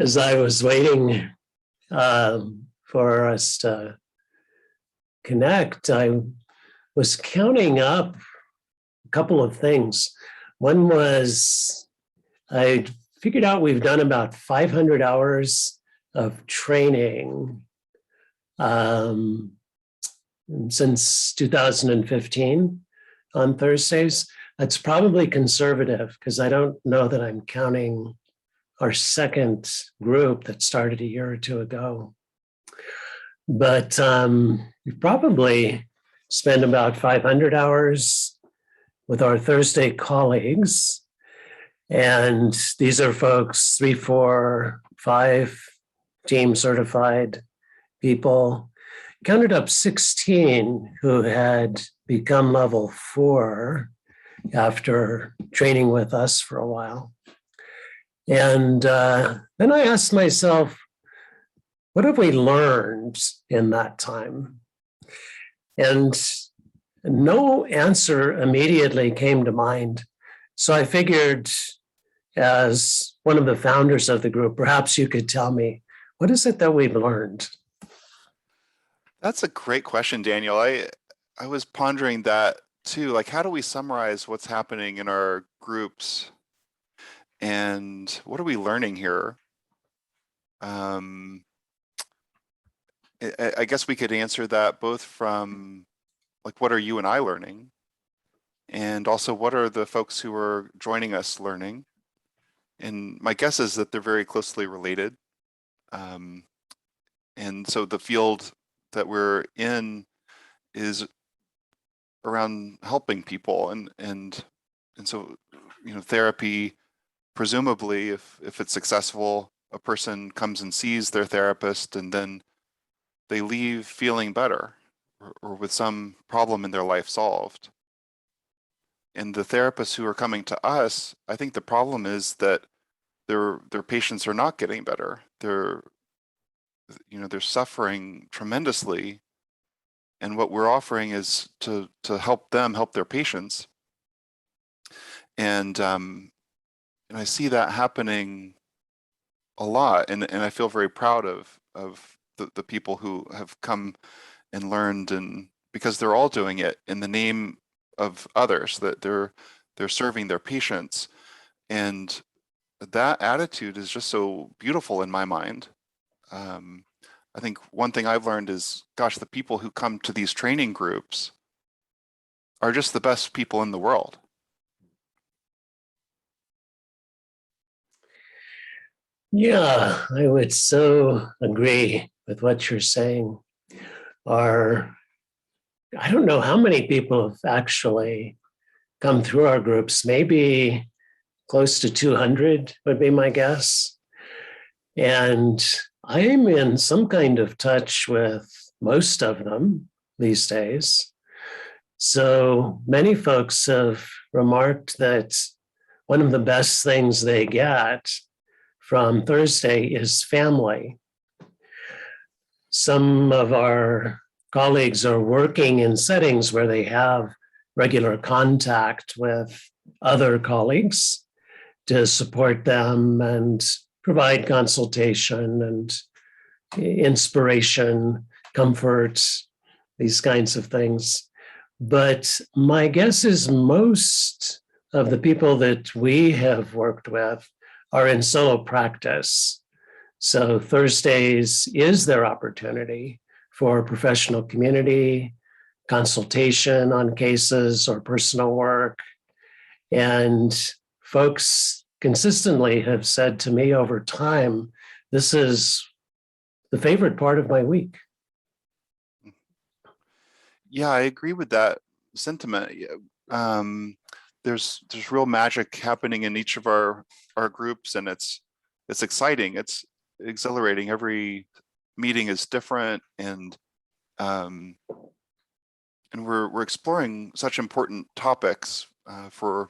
as I was waiting for us to connect, I was counting up a couple of things. One was I figured out we've done about 500 hours of training since 2015 on Thursdays. That's probably conservative because I don't know that I'm counting our second group that started a year or two ago. But we probably spend about 500 hours with our Thursday colleagues. And these are folks, 3, 4, 5 team certified people. Counted up 16 who had become level 4 after training with us for a while. And then I asked myself, what have we learned in that time? And no answer immediately came to mind. So I figured, as one of the founders of the group, perhaps you could tell me, what is it that we've learned? That's a great question, Daniel. I was pondering that too. Like, how do we summarize what's happening in our groups? And what are we learning here? I guess we could answer that both from, like, what are you and I learning? And also, what are the folks who are joining us learning? And my guess is that they're very closely related. And so the field that we're in is around helping people. And so, therapy, presumably, if it's successful, a person comes and sees their therapist and then they leave feeling better or with some problem in their life solved. And the therapists who are coming to us, I think the problem is that their patients are not getting better. They're suffering tremendously. And what we're offering is to help them help their patients. And I see that happening a lot. And I feel very proud of the people who have come and learned, and because they're all doing it in the name of others, that they're serving their patients. And that attitude is just so beautiful in my mind. I think one thing I've learned is, gosh, the people who come to these training groups are just the best people in the world. Yeah, I would so agree with what you're saying. I don't know how many people have actually come through our groups, maybe close to 200 would be my guess. And I'm in some kind of touch with most of them these days. So many folks have remarked that one of the best things they get from Thursday is family. Some of our colleagues are working in settings where they have regular contact with other colleagues to support them and provide consultation and inspiration, comfort, these kinds of things. But my guess is most of the people that we have worked with are in solo practice. So Thursdays is their opportunity for professional community, consultation on cases or personal work. And folks consistently have said to me over time, this is the favorite part of my week. Yeah, I agree with that sentiment. There's real magic happening in each of our groups, and it's exciting. It's exhilarating. Every meeting is different, and we're exploring such important topics for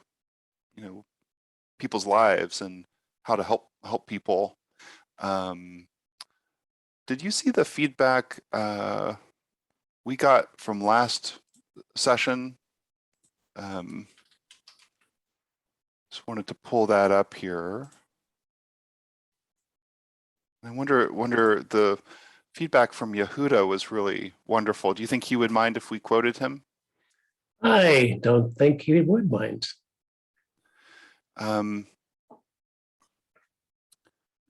people's lives and how to help people. Did you see the feedback we got from last session? Just wanted to pull that up here. I wonder the feedback from Yehuda was really wonderful. Do you think he would mind if we quoted him? I don't think he would mind. I'm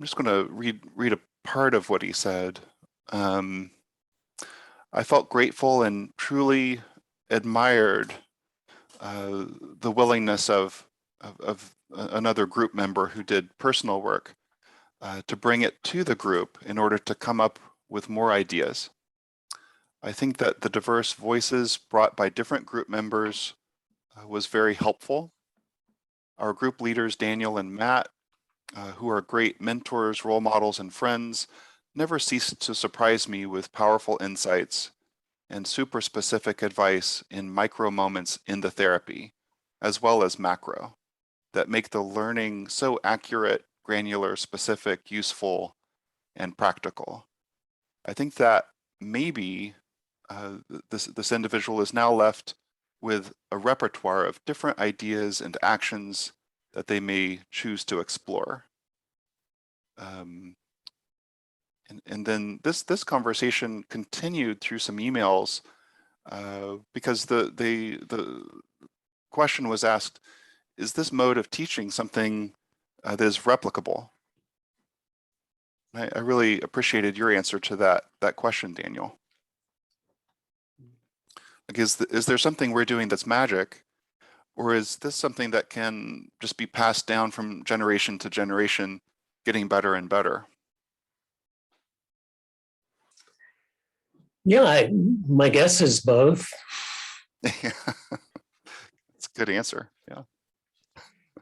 just going to read a part of what he said. I felt grateful and truly admired the willingness of another group member who did personal work to bring it to the group in order to come up with more ideas. I think that the diverse voices brought by different group members was very helpful. Our group leaders, Daniel and Matt, who are great mentors, role models, and friends, never ceased to surprise me with powerful insights and super specific advice in micro moments in the therapy, as well as macro, that make the learning so accurate, granular, specific, useful, and practical. I think that maybe this individual is now left with a repertoire of different ideas and actions that they may choose to explore. And then this conversation continued through some emails because the question was asked, is this mode of teaching something that is replicable? I really appreciated your answer to that question, Daniel. Like, is there something we're doing that's magic, or is this something that can just be passed down from generation to generation, getting better and better? Yeah, my guess is both. It's a good answer. Yeah.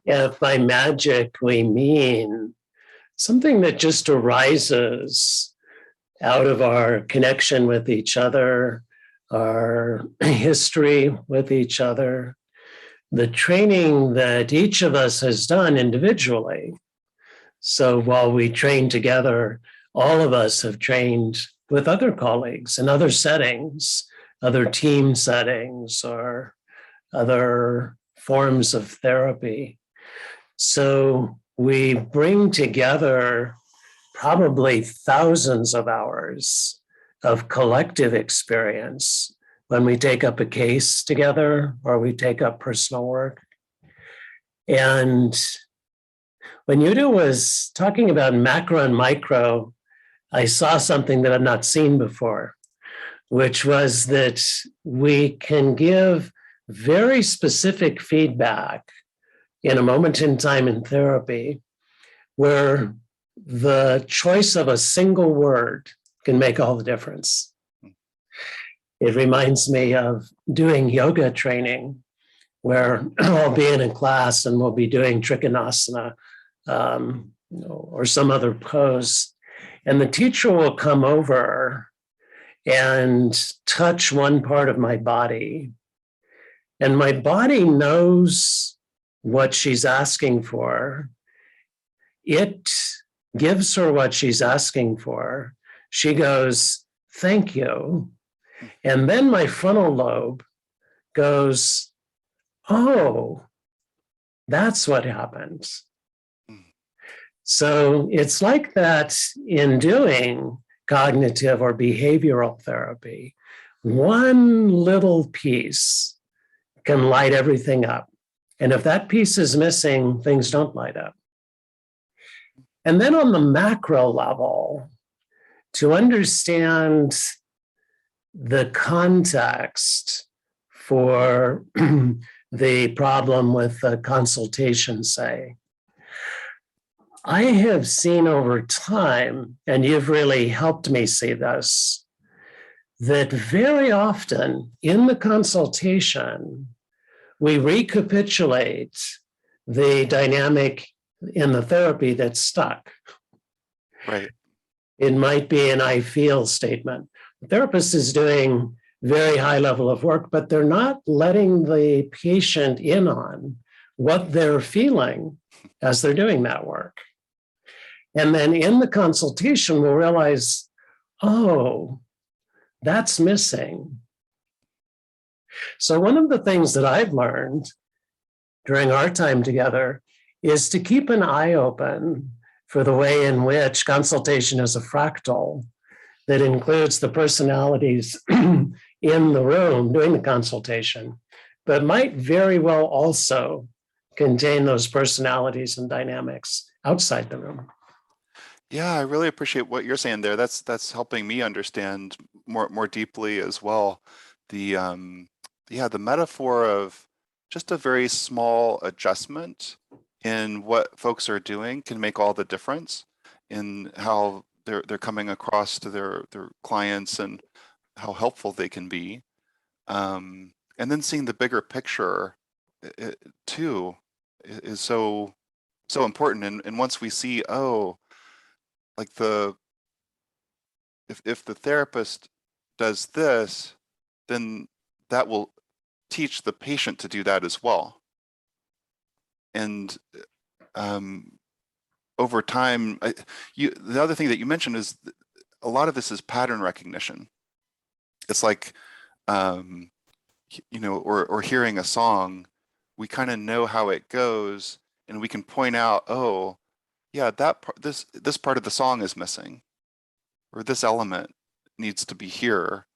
Yeah, if by magic we mean something that just arises out of our connection with each other, our history with each other, the training that each of us has done individually. So while we train together, all of us have trained with other colleagues in other settings, other team settings, or other forms of therapy. So we bring together probably thousands of hours of collective experience when we take up a case together or we take up personal work. And when Yuda was talking about macro and micro, I saw something that I've not seen before, which was that we can give very specific feedback in a moment in time in therapy where the choice of a single word can make all the difference. It reminds me of doing yoga training where I'll be in a class and we'll be doing trikonasana or some other pose. And the teacher will come over and touch one part of my body. And my body knows what she's asking for. It gives her what she's asking for. She goes, "Thank you." And then my frontal lobe goes, "Oh, that's what happens." So it's like that in doing cognitive or behavioral therapy. One little piece can light everything up. And if that piece is missing, things don't light up. And then on the macro level, to understand the context for the problem with the consultation, say, I have seen over time, and you've really helped me see this, that very often in the consultation, we recapitulate the dynamic in the therapy that's stuck. Right. It might be an "I feel" statement. The therapist is doing very high level of work, but they're not letting the patient in on what they're feeling as they're doing that work. And then in the consultation, we'll realize, oh, that's missing. So one of the things that I've learned during our time together is to keep an eye open for the way in which consultation is a fractal that includes the personalities in the room doing the consultation, but might very well also contain those personalities and dynamics outside the room. Yeah, I really appreciate what you're saying there. That's helping me understand more deeply as well. The the metaphor of just a very small adjustment in what folks are doing can make all the difference in how they're coming across to their clients and how helpful they can be. And then seeing the bigger picture too is so important. And once we see, oh, like if the therapist does this, then that will teach the patient to do that as well. And over time, the other thing that you mentioned is a lot of this is pattern recognition. It's like, or hearing a song, we kind of know how it goes, and we can point out, oh, yeah, this part of the song is missing, or this element needs to be here,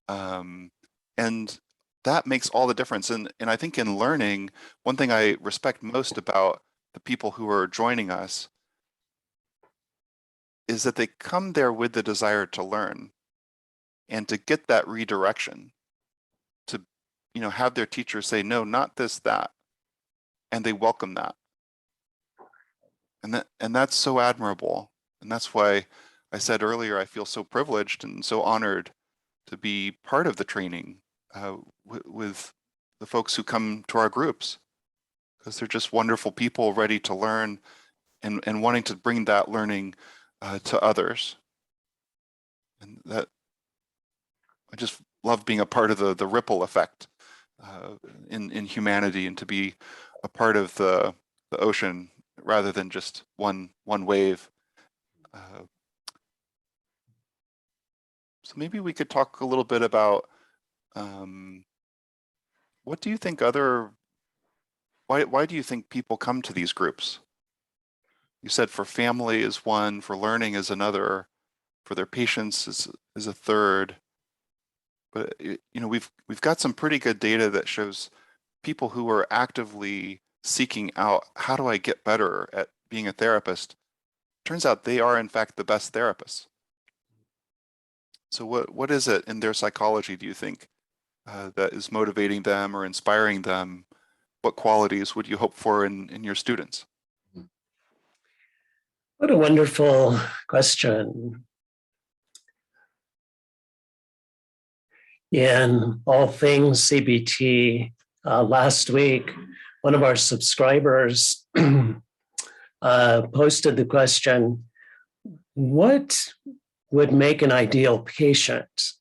and that makes all the difference. And I think in learning, one thing I respect most about the people who are joining us is that they come there with the desire to learn and to get that redirection, to have their teacher say, no, not this, that, and they welcome that. And that's so admirable. And that's why I said earlier, I feel so privileged and so honored to be part of the training with the folks who come to our groups, because they're just wonderful people ready to learn and wanting to bring that learning to others. And that, I just love being a part of the ripple effect in humanity, and to be a part of the ocean rather than just one wave. So maybe we could talk a little bit about what do you think why do you think people come to these groups? You said for family is one, for learning is another, for their patients is a third. But we've got some pretty good data that shows people who are actively seeking out, how do I get better at being a therapist? Turns out they are in fact the best therapists. So what is it in their psychology, do you think, that is motivating them or inspiring them? What qualities would you hope for in your students? What a wonderful question. In All Things CBT, last week, one of our subscribers posted the question, what would make an ideal patient?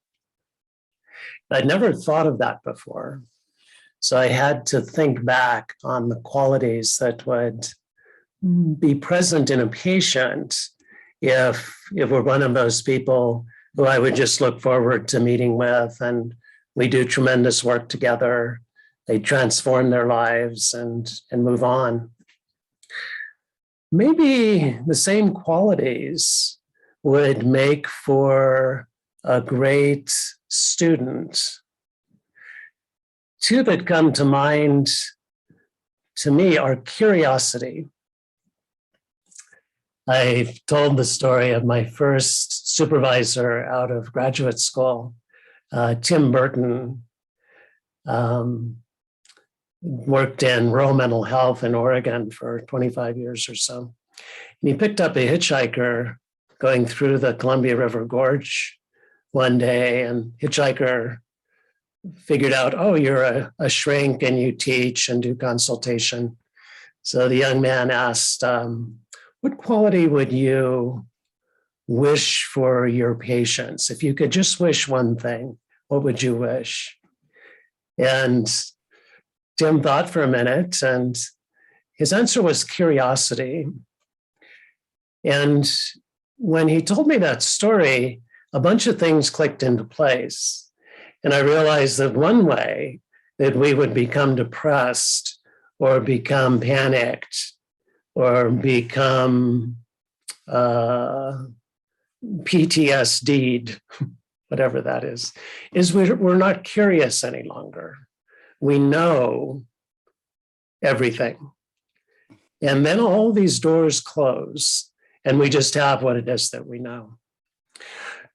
I'd never thought of that before. So I had to think back on the qualities that would be present in a patient if we're one of those people who I would just look forward to meeting with, and we do tremendous work together. They transform their lives and move on. Maybe the same qualities would make for a great student. Two that come to mind to me are curiosity. I've told the story of my first supervisor out of graduate school, Tim Burton, worked in rural mental health in Oregon for 25 years or so. And he picked up a hitchhiker going through the Columbia River Gorge one day, and hitchhiker figured out, oh, you're a shrink and you teach and do consultation. So the young man asked, what quality would you wish for your patients? If you could just wish one thing, what would you wish? And Tim thought for a minute, and his answer was curiosity. And when he told me that story, a bunch of things clicked into place. And I realized that one way that we would become depressed or become panicked or become uh, PTSD'd, whatever that is we're not curious any longer. We know everything. And then all these doors close, and we just have what it is that we know.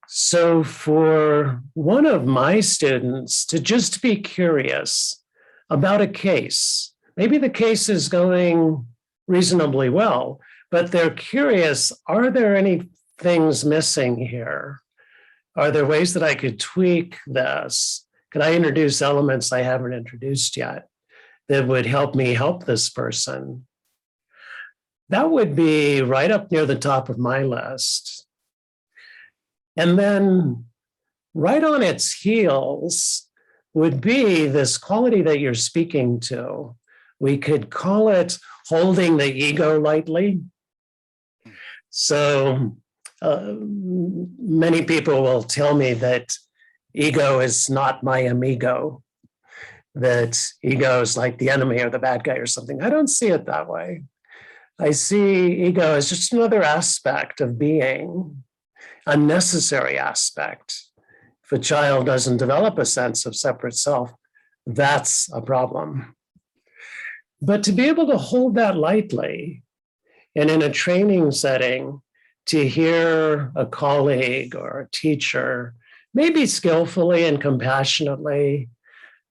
So for one of my students to just be curious about a case, maybe the case is going reasonably well, but they're curious, are there any things missing here? Are there ways that I could tweak this? Could I introduce elements I haven't introduced yet that would help me help this person? That would be right up near the top of my list. And then right on its heels would be this quality that you're speaking to. We could call it holding the ego lightly. So many people will tell me that ego is not my amigo, that ego is like the enemy or the bad guy or something. I don't see it that way. I see ego as just another aspect of being, a necessary aspect. If a child doesn't develop a sense of separate self, that's a problem. But to be able to hold that lightly, and in a training setting, to hear a colleague or a teacher, maybe skillfully and compassionately,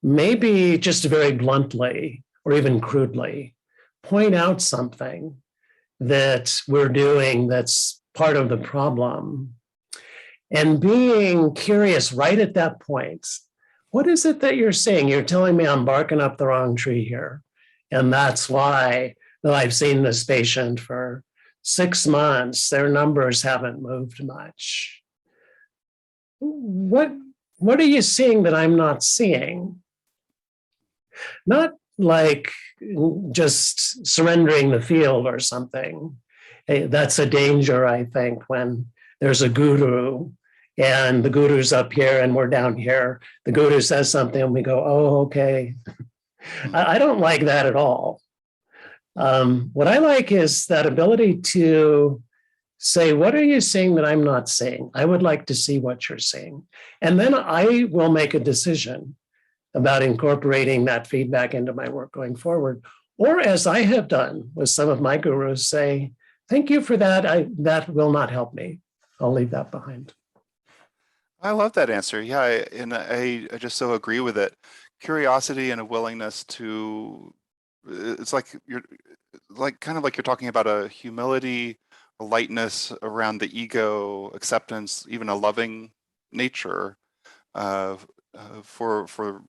maybe just very bluntly or even crudely, point out something that we're doing that's part of the problem. And being curious right at that point, what is it that you're seeing? You're telling me I'm barking up the wrong tree here. And that's why I've seen this patient for 6 months. Their numbers haven't moved much. What are you seeing that I'm not seeing? Not like just surrendering the field or something. That's a danger, I think, when there's a guru and the guru's up here and we're down here. The guru says something and we go, oh, okay. I don't like that at all. What I like is that ability to say, what are you seeing that I'm not seeing? I would like to see what you're seeing. And then I will make a decision about incorporating that feedback into my work going forward. Or as I have done with some of my gurus, say, thank you for that. That will not help me. I'll leave that behind. I love that answer. Yeah, I just so agree with it. Curiosity and a willingness to, it's like you're kind of like you're talking about a humility, a lightness around the ego, acceptance, even a loving nature for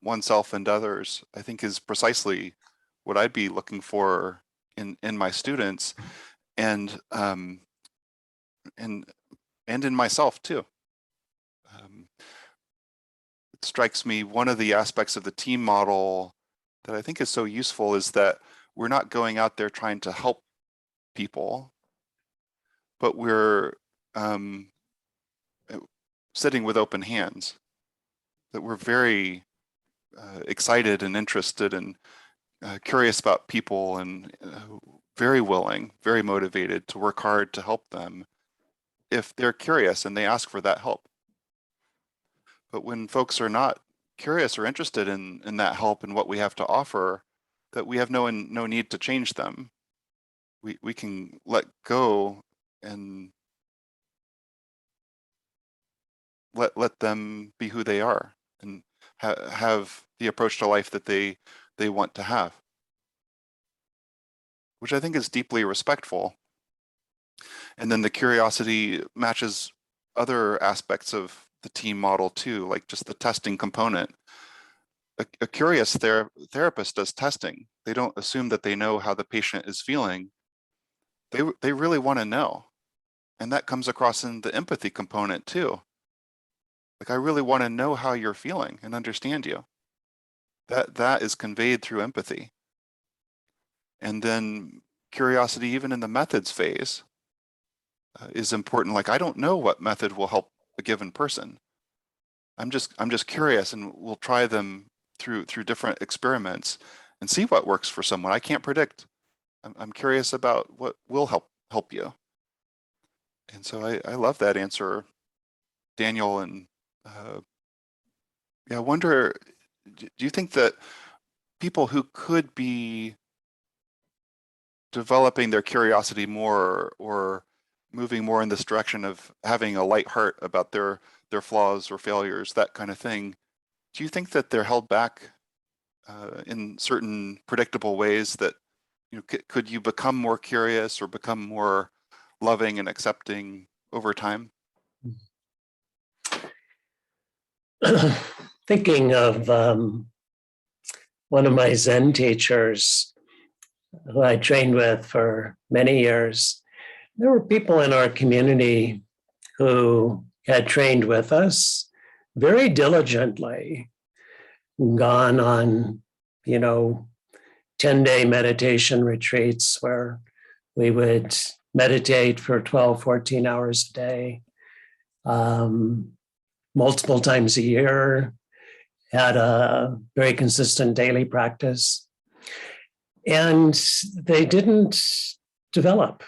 oneself and others, I think is precisely what I'd be looking for in my students and in myself too. It strikes me one of the aspects of the team model that I think is so useful is that we're not going out there trying to help people, but we're sitting with open hands, that we're very excited and interested and curious about people and very willing, very motivated to work hard to help them if they're curious and they ask for that help. But when folks are not curious or interested in that help and what we have to offer, that we have no need to change them. We can let go and let them be who they are and have the approach to life that they want to have, which I think is deeply respectful. And then the curiosity matches other aspects of the team model too, like just the testing component. A curious therapist does testing. They don't assume that they know how the patient is feeling. They really want to know. And that comes across in the empathy component too. Like, I really want to know how you're feeling and understand you. That is conveyed through empathy. And then curiosity, even in the methods phase, is important. Like, I don't know what method will help a given person. I'm just curious, and we'll try them through different experiments and see what works for someone. I can't predict. I'm curious about what will help you. So I love that answer, Daniel. And yeah, I wonder, do you think that people who could be developing their curiosity more or moving more in this direction of having a light heart about their flaws or failures, that kind of thing, do you think that they're held back in certain predictable ways that, you know, could you become more curious or become more loving and accepting over time? Thinking of one of my Zen teachers who I trained with for many years, there were people in our community who had trained with us very diligently, gone on, 10-day meditation retreats where we would meditate for 12, 14 hours a day, multiple times a year, had a very consistent daily practice. And they didn't develop.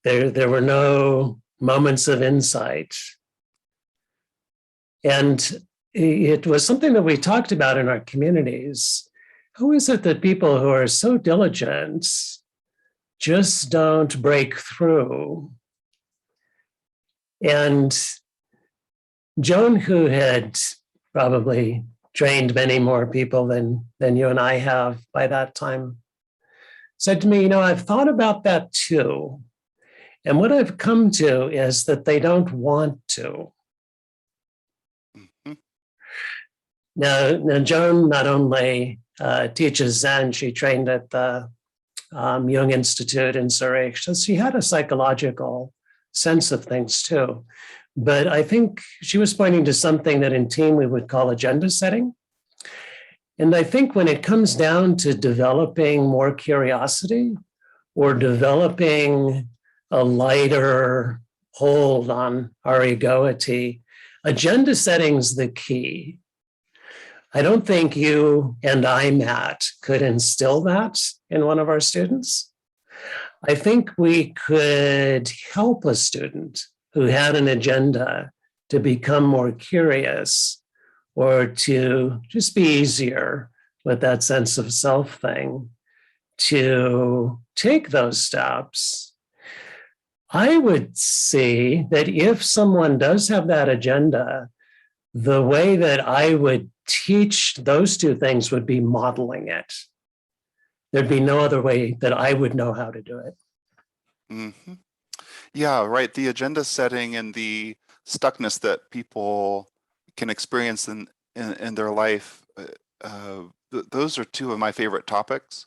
There were no moments of insight. And it was something that we talked about in our communities. How is it that people who are so diligent just don't break through? And Joan, who had probably trained many more people than you and I have by that time, said to me, I've thought about that too. And what I've come to is that they don't want to. Mm-hmm. Now, Joan not only teaches Zen, she trained at the Jung Institute in Zurich. So she had a psychological sense of things too. But I think she was pointing to something that in team we would call agenda setting. And I think when it comes down to developing more curiosity or developing a lighter hold on our egoity, agenda setting's the key. I don't think you and I, Matt, could instill that in one of our students. I think we could help a student who had an agenda to become more curious or to just be easier with that sense of self thing, to take those steps. I would see that if someone does have that agenda, the way that I would teach those two things would be modeling it. There'd be no other way that I would know how to do it. Mm-hmm. Yeah, right. The agenda setting and the stuckness that people can experience in their life, those are two of my favorite topics.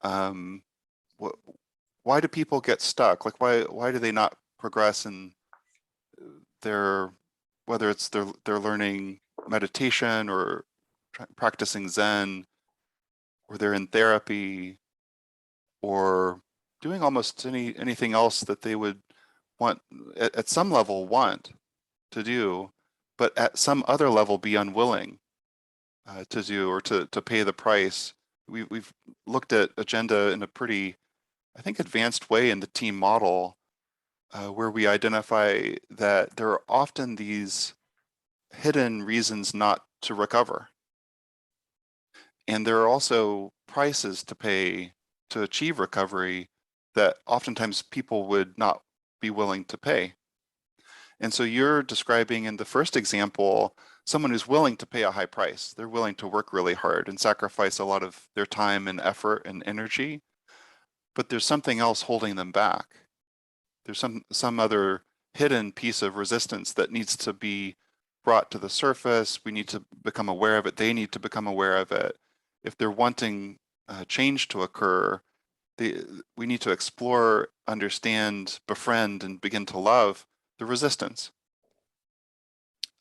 Why do people get stuck? Like, why do they not progress in their, whether it's they're learning meditation or practicing Zen, or they're in therapy, or doing almost anything else that they would want at some level want to do, but at some other level be unwilling to do or to pay the price. We've looked at agenda in a pretty, I think, advanced way in the team model, where we identify that there are often these hidden reasons not to recover. And there are also prices to pay to achieve recovery that oftentimes people would not be willing to pay. And so you're describing in the first example, someone who's willing to pay a high price. They're willing to work really hard and sacrifice a lot of their time and effort and energy, but there's something else holding them back. There's some other hidden piece of resistance that needs to be brought to the surface. We need to become aware of it. They need to become aware of it. If they're wanting change to occur, we need to explore, understand, befriend, and begin to love the resistance.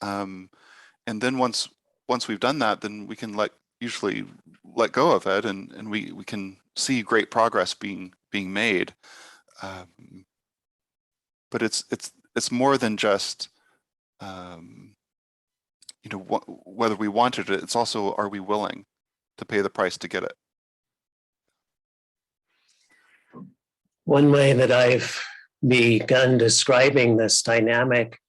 And then once we've done that, then we can usually let go of it, and we can see great progress being made. But it's more than just whether we wanted it. It's also, are we willing to pay the price to get it? One way that I've begun describing this dynamic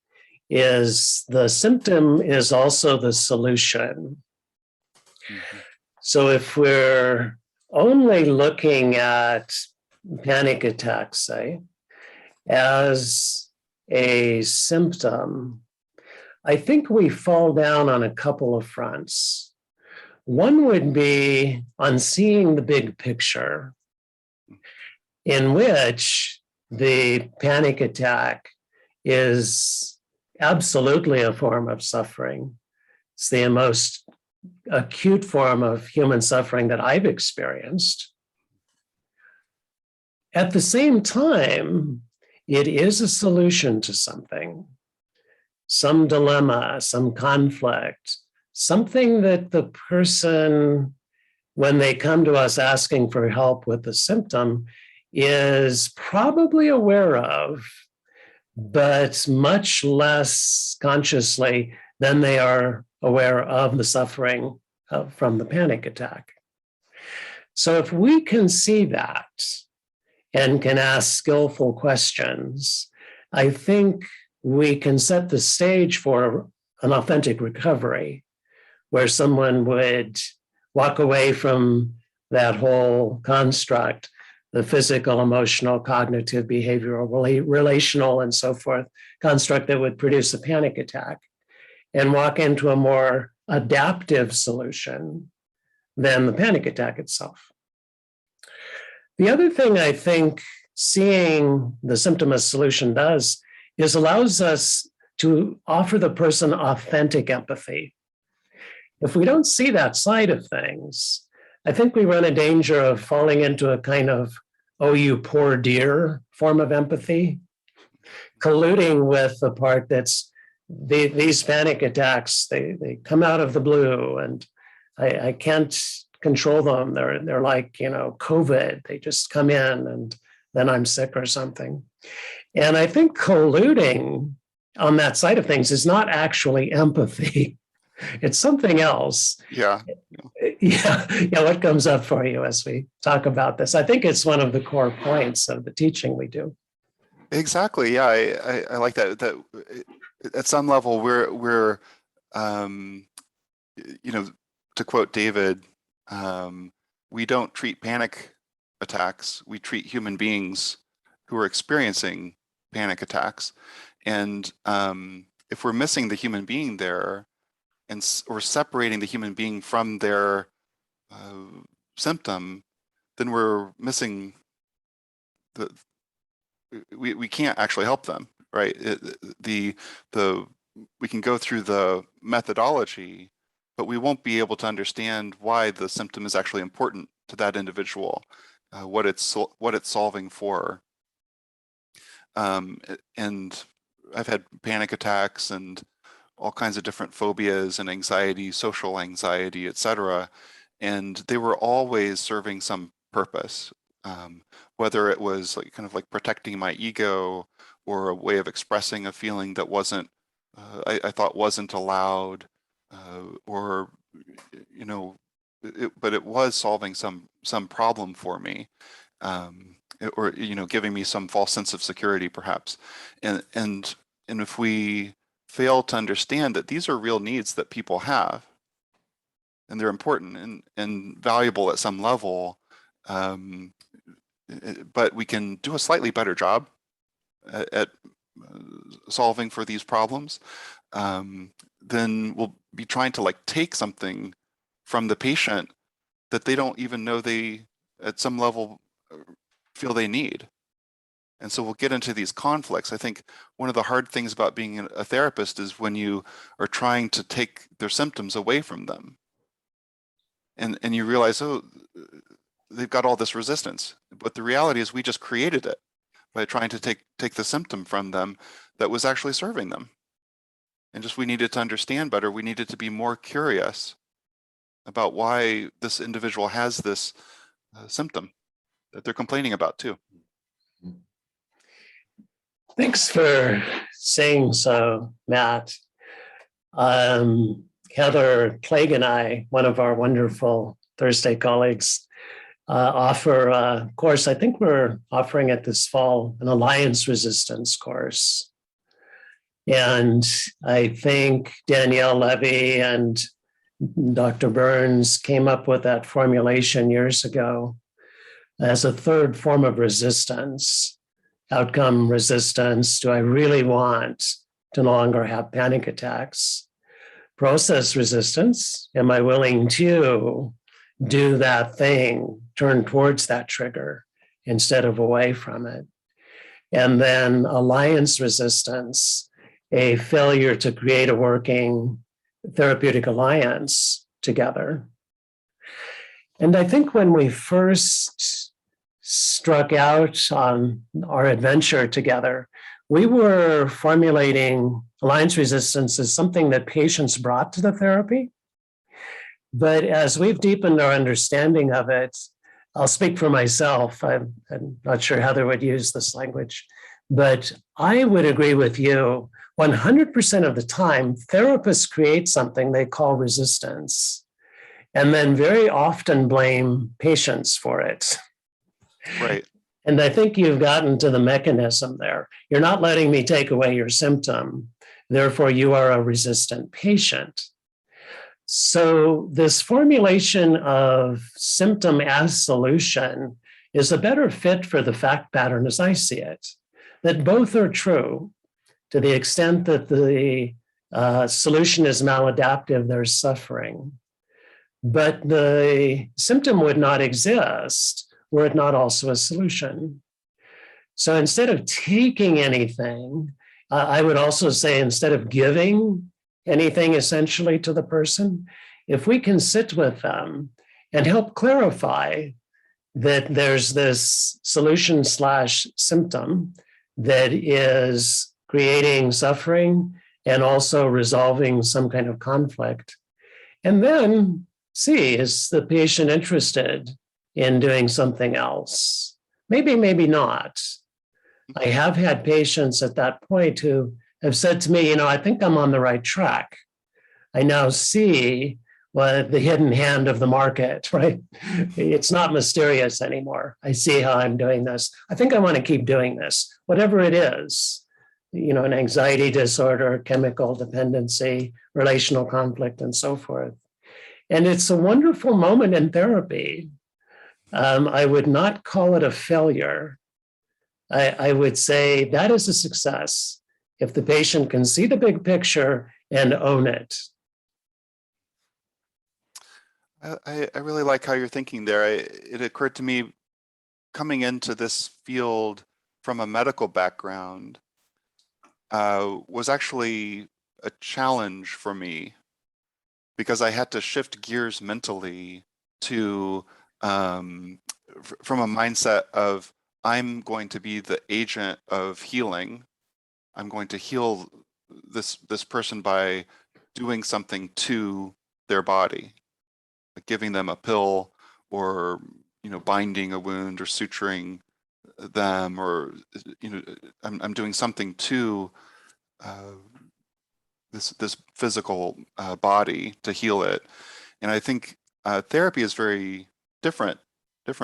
is the symptom is also the solution. Mm-hmm. So if we're only looking at panic attacks, say, as a symptom, I think we fall down on a couple of fronts. One would be on seeing the big picture, in which the panic attack is absolutely a form of suffering. It's the most acute form of human suffering that I've experienced. At the same time, it is a solution to something, some dilemma, some conflict, something that the person, when they come to us asking for help with the symptom, is probably aware of, but much less consciously than they are aware of the suffering from the panic attack. So if we can see that and can ask skillful questions, I think we can set the stage for an authentic recovery where someone would walk away from that whole construct, the physical, emotional, cognitive, behavioral, relational, and so forth, construct that would produce a panic attack, and walk into a more adaptive solution than the panic attack itself. The other thing I think seeing the symptom as solution does is allows us to offer the person authentic empathy. If we don't see that side of things, I think we run a danger of falling into a kind of, oh, you poor dear form of empathy, colluding with the part that's these panic attacks, they come out of the blue and I can't control them. They're like, COVID, they just come in and then I'm sick or something. And I think colluding on that side of things is not actually empathy. It's something else. Yeah. What comes up for you as we talk about this? I think it's one of the core points of the teaching we do. Exactly. Yeah, I like that. That at some level we're to quote David, we don't treat panic attacks. We treat human beings who are experiencing panic attacks, and if we're missing the human being there, or separating the human being from their symptom, then we're missing we can't actually help them, right? We can go through the methodology, but we won't be able to understand why the symptom is actually important to that individual, what it's solving for. And I've had panic attacks and all kinds of different phobias and anxiety, social anxiety, etc. And they were always serving some purpose, whether it was kind of like protecting my ego or a way of expressing a feeling that wasn't, I thought wasn't allowed, or but it was solving some problem for me, or giving me some false sense of security, perhaps, and if we fail to understand that these are real needs that people have, and they're important and valuable at some level, but we can do a slightly better job at solving for these problems, then we'll be trying to take something from the patient that they don't even know they, at some level, feel they need. And so we'll get into these conflicts. I think one of the hard things about being a therapist is when you are trying to take their symptoms away from them. And you realize, oh, they've got all this resistance. But the reality is we just created it by trying to take the symptom from them that was actually serving them. And just we needed to understand better. We needed to be more curious about why this individual has this symptom that they're complaining about too. Thanks for saying so, Matt. Heather Clegg and I, one of our wonderful Thursday colleagues, offer a course. I think we're offering it this fall, an alliance resistance course. And I think Danielle Levy and Dr. Burns came up with that formulation years ago as a third form of resistance, outcome resistance. Do I really want to no longer have panic attacks? Process resistance. Am I willing to do that thing, turn towards that trigger instead of away from it? And then alliance resistance, a failure to create a working therapeutic alliance together. And I think when we first struck out on our adventure together, we were formulating alliance resistance as something that patients brought to the therapy. But as we've deepened our understanding of it, I'll speak for myself. I'm not sure Heather would use this language, but I would agree with you. 100% of the time, therapists create something they call resistance, and then very often blame patients for it. Right. And I think you've gotten to the mechanism there. You're not letting me take away your symptom. Therefore, you are a resistant patient. So this formulation of symptom as solution is a better fit for the fact pattern as I see it, that both are true. To the extent that the solution is maladaptive, there's suffering. But the symptom would not exist were it not also a solution. So instead of taking anything, I would also say instead of giving anything essentially to the person, if we can sit with them and help clarify that there's this solution slash symptom that is creating suffering and also resolving some kind of conflict. And then see, is the patient interested in doing something else? Maybe, maybe not. I have had patients at that point who have said to me, I think I'm on the right track. I now see the hidden hand of the market, right? It's not mysterious anymore. I see how I'm doing this. I think I want to keep doing this, whatever it is. An anxiety disorder, chemical dependency, relational conflict, and so forth. And it's a wonderful moment in therapy. I would not call it a failure. I would say that is a success if the patient can see the big picture and own it. I really like how you're thinking there. It occurred to me coming into this field from a medical background was actually a challenge for me because I had to shift gears mentally to from a mindset of I'm going to be the agent of healing. I'm going to heal this person by doing something to their body, like giving them a pill or binding a wound or suturing them, or I'm doing something to this physical body to heal it. And I think therapy is very different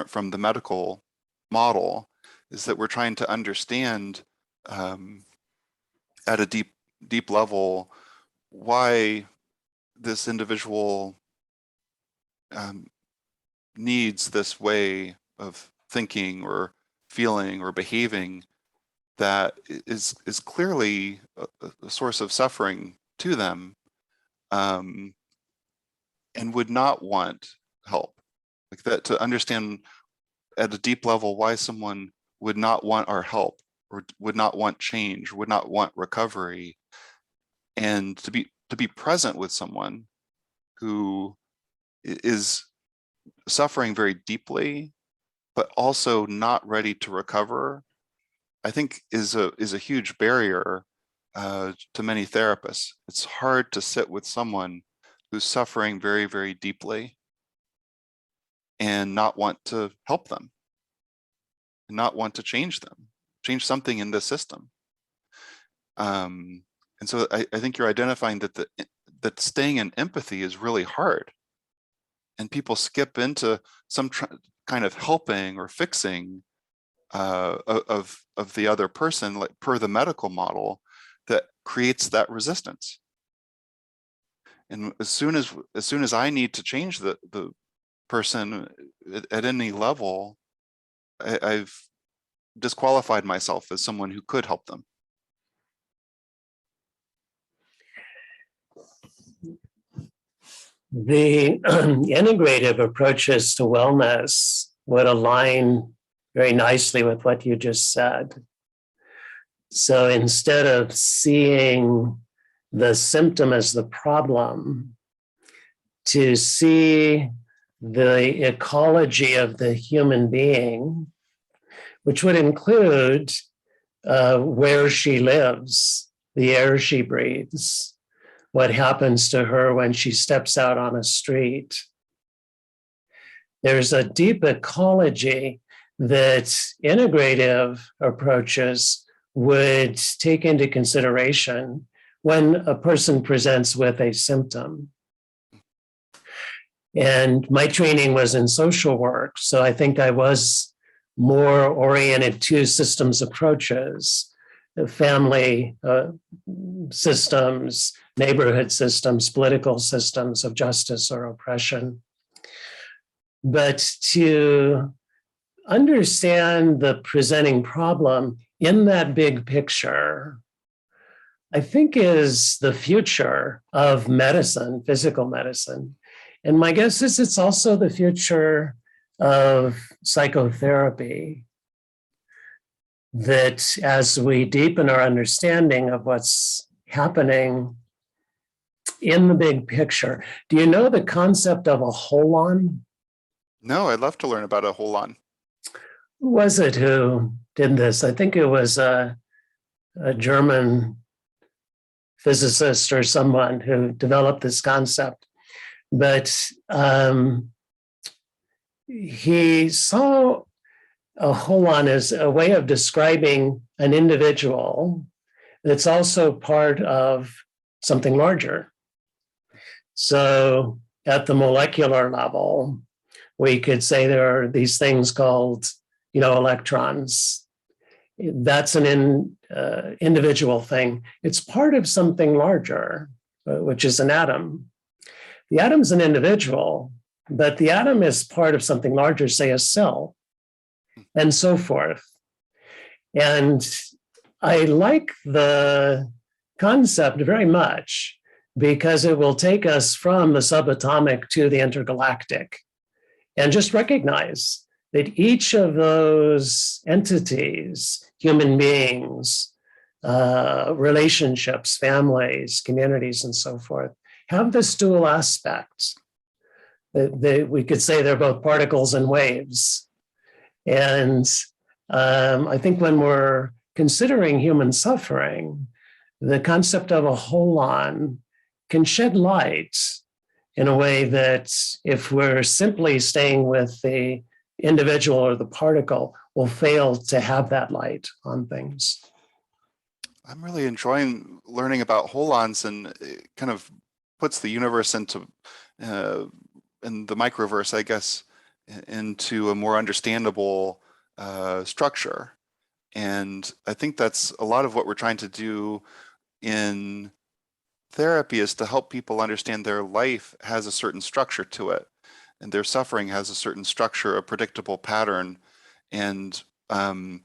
from the medical model, is that we're trying to understand at a deep level why this individual needs this way of thinking or feeling or behaving that is clearly a source of suffering to them, and would not want help. Like that, to understand at a deep level why someone would not want our help or would not want change, would not want recovery, and to be present with someone who is suffering very deeply but also not ready to recover, I think is a huge barrier to many therapists. It's hard to sit with someone who's suffering very, very deeply and not want to help them, and not want to change something in the system. And so I think you're identifying that staying in empathy is really hard, and people skip into some kind of helping or fixing of the other person, like per the medical model, that creates that resistance. And as soon as I need to change the person at any level, I've disqualified myself as someone who could help them. The integrative approaches to wellness would align very nicely with what you just said. So instead of seeing the symptom as the problem, to see the ecology of the human being, which would include where she lives, the air she breathes, what happens to her when she steps out on a street. There's a deep ecology that integrative approaches would take into consideration when a person presents with a symptom. And my training was in social work, so I think I was more oriented to systems approaches, family systems, neighborhood systems, political systems of justice or oppression. But to understand the presenting problem in that big picture, I think is the future of medicine, physical medicine. And my guess is it's also the future of psychotherapy. That as we deepen our understanding of what's happening in the big picture, do you know the concept of a holon? No, I'd love to learn about a holon. Who was it who did this? I think it was a German physicist or someone who developed this concept. But he saw a holon as a way of describing an individual that's also part of something larger. So at the molecular level, we could say there are these things called, electrons. That's an individual thing. It's part of something larger, which is an atom. The atom's an individual, but the atom is part of something larger, say a cell, and so forth. And I like the concept very much because it will take us from the subatomic to the intergalactic and just recognize that each of those entities, human beings, relationships, families, communities, and so forth, have this dual aspect. We could say they're both particles and waves. And I think when we're considering human suffering, the concept of a holon can shed light in a way that if we're simply staying with the individual or the particle, will fail to have that light on things. I'm really enjoying learning about holons, and it kind of puts the universe into, in the microverse, I guess, into a more understandable structure. And I think that's a lot of what we're trying to do in therapy, is to help people understand their life has a certain structure to it, and their suffering has a certain structure, a predictable pattern. And one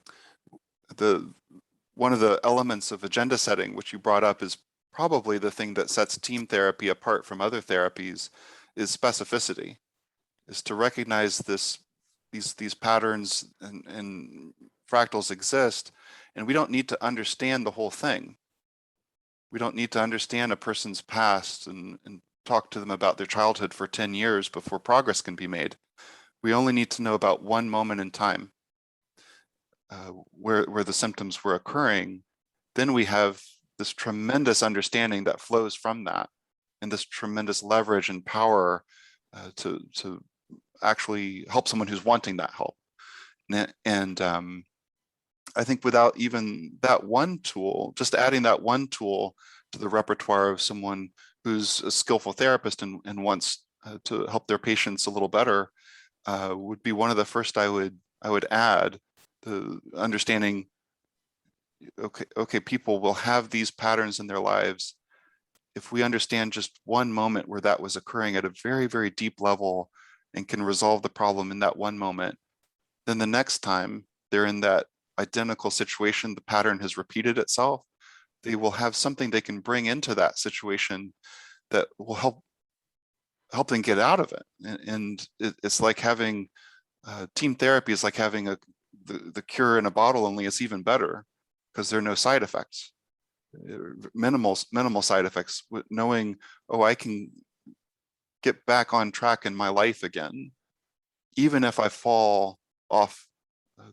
of the elements of agenda setting, which you brought up, is probably the thing that sets team therapy apart from other therapies, is specificity, is to recognize these patterns and fractals exist, and we don't need to understand the whole thing. We don't need to understand a person's past and talk to them about their childhood for 10 years before progress can be made. We only need to know about one moment in time where the symptoms were occurring. Then we have this tremendous understanding that flows from that, and this tremendous leverage and power to actually help someone who's wanting that help. And I think without even that one tool, just adding that one tool to the repertoire of someone who's a skillful therapist and wants to help their patients a little better, would be one of the first I would add. The understanding, okay, people will have these patterns in their lives. If we understand just one moment where that was occurring at a very, very deep level and can resolve the problem in that one moment, then the next time they're in that identical situation, the pattern has repeated itself, they will have something they can bring into that situation that will help them get out of it. And it's like having team therapy is like having the cure in a bottle, only it's even better because there are no side effects, minimal side effects. Knowing, oh, I can get back on track in my life again, even if I fall off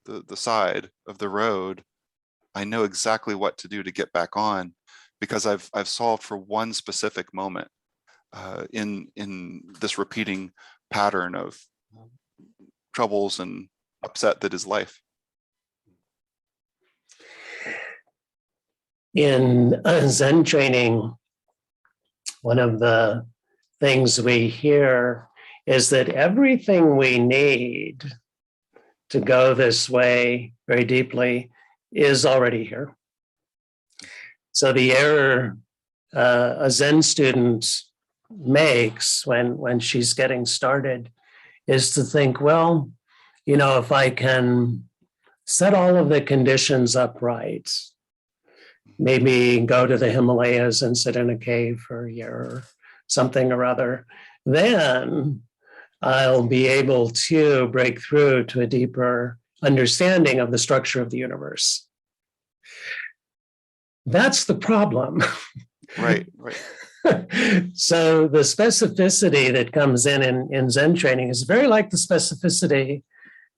the side of the road, I know exactly what to do to get back on, because I've solved for one specific moment in this repeating pattern of troubles and upset that is life. In Zen training, one of the things we hear is that everything we need to go this way very deeply is already here. So the error a Zen student makes when she's getting started is to think, well, if I can set all of the conditions up right, maybe go to the Himalayas and sit in a cave for a year or something or other, then I'll be able to break through to a deeper understanding of the structure of the universe. That's the problem. Right. So the specificity that comes in Zen training is very like the specificity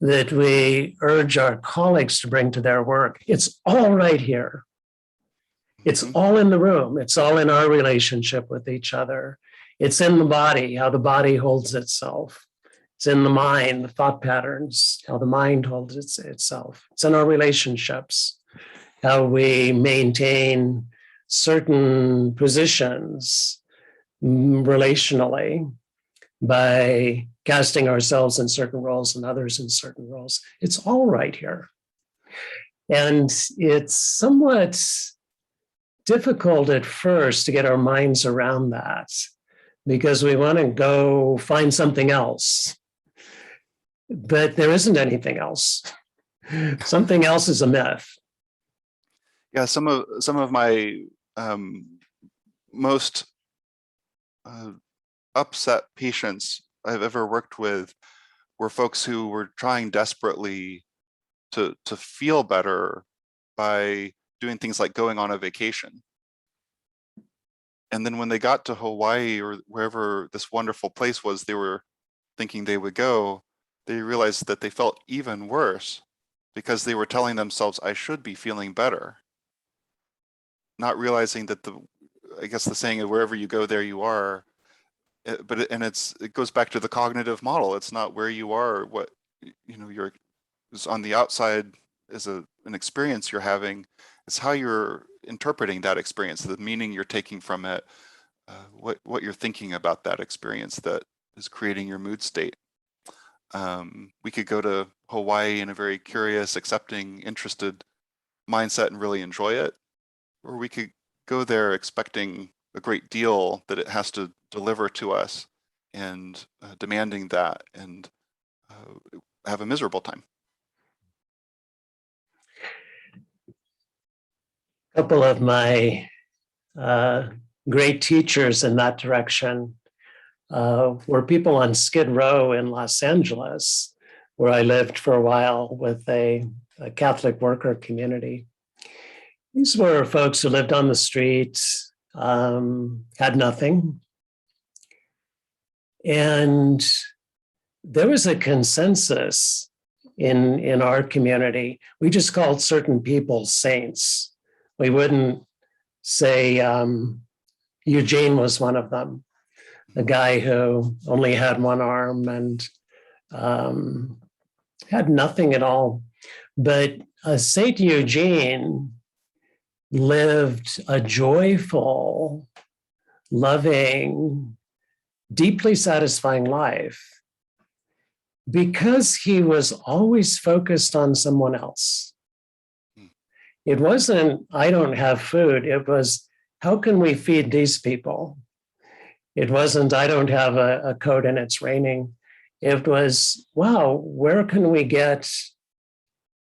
that we urge our colleagues to bring to their work. It's all right here. It's all in the room. It's all in our relationship with each other. It's in the body, how the body holds itself. It's in the mind, the thought patterns, how the mind holds itself. It's in our relationships, how we maintain certain positions relationally by casting ourselves in certain roles and others in certain roles. It's all right here. And it's somewhat difficult at first to get our minds around that because we want to go find something else. But there isn't anything else. Something else is a myth. Yeah, some of my most upset patients I've ever worked with were folks who were trying desperately to feel better by doing things like going on a vacation. And then when they got to Hawaii or wherever this wonderful place was they were thinking they would go, they realized that they felt even worse because they were telling themselves, I should be feeling better. Not realizing that I guess the saying is wherever you go, there you are. It goes back to the cognitive model. It's not where you are, what you're on the outside is an experience you're having. It's how you're interpreting that experience, the meaning you're taking from it, what you're thinking about that experience that is creating your mood state. We could go to Hawaii in a very curious, accepting, interested mindset and really enjoy it. Or we could go there expecting a great deal that it has to deliver to us and demanding that and have a miserable time. A couple of my great teachers in that direction were people on Skid Row in Los Angeles, where I lived for a while with a Catholic worker community. These were folks who lived on the street, had nothing. And there was a consensus in our community. We just called certain people saints. We wouldn't say Eugene was one of them, a guy who only had one arm and had nothing at all. But Saint Eugene lived a joyful, loving, deeply satisfying life. because he was always focused on someone else. It wasn't, I don't have food. It was, how can we feed these people? It wasn't, I don't have a coat and it's raining. It was, wow, where can we get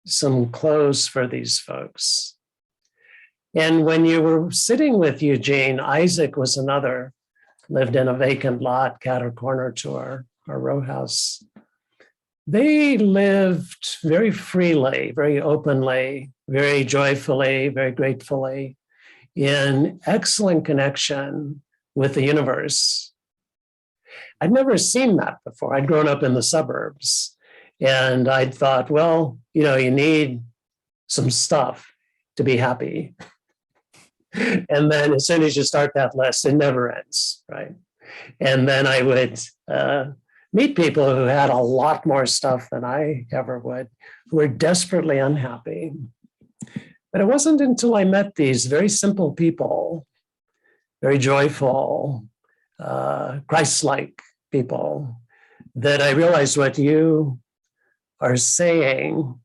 some clothes for these folks? And when you were sitting with Eugene, Isaac was another, lived in a vacant lot, cattle corner to our row house. They lived very freely, very openly, very joyfully, very gratefully, in excellent connection with the universe. I'd never seen that before. I'd grown up in the suburbs, and I'd thought, well, you need some stuff to be happy. And then as soon as you start that list, it never ends, right? And then I would meet people who had a lot more stuff than I ever would, who were desperately unhappy. But it wasn't until I met these very simple people, very joyful, Christ-like people, that I realized what you are saying.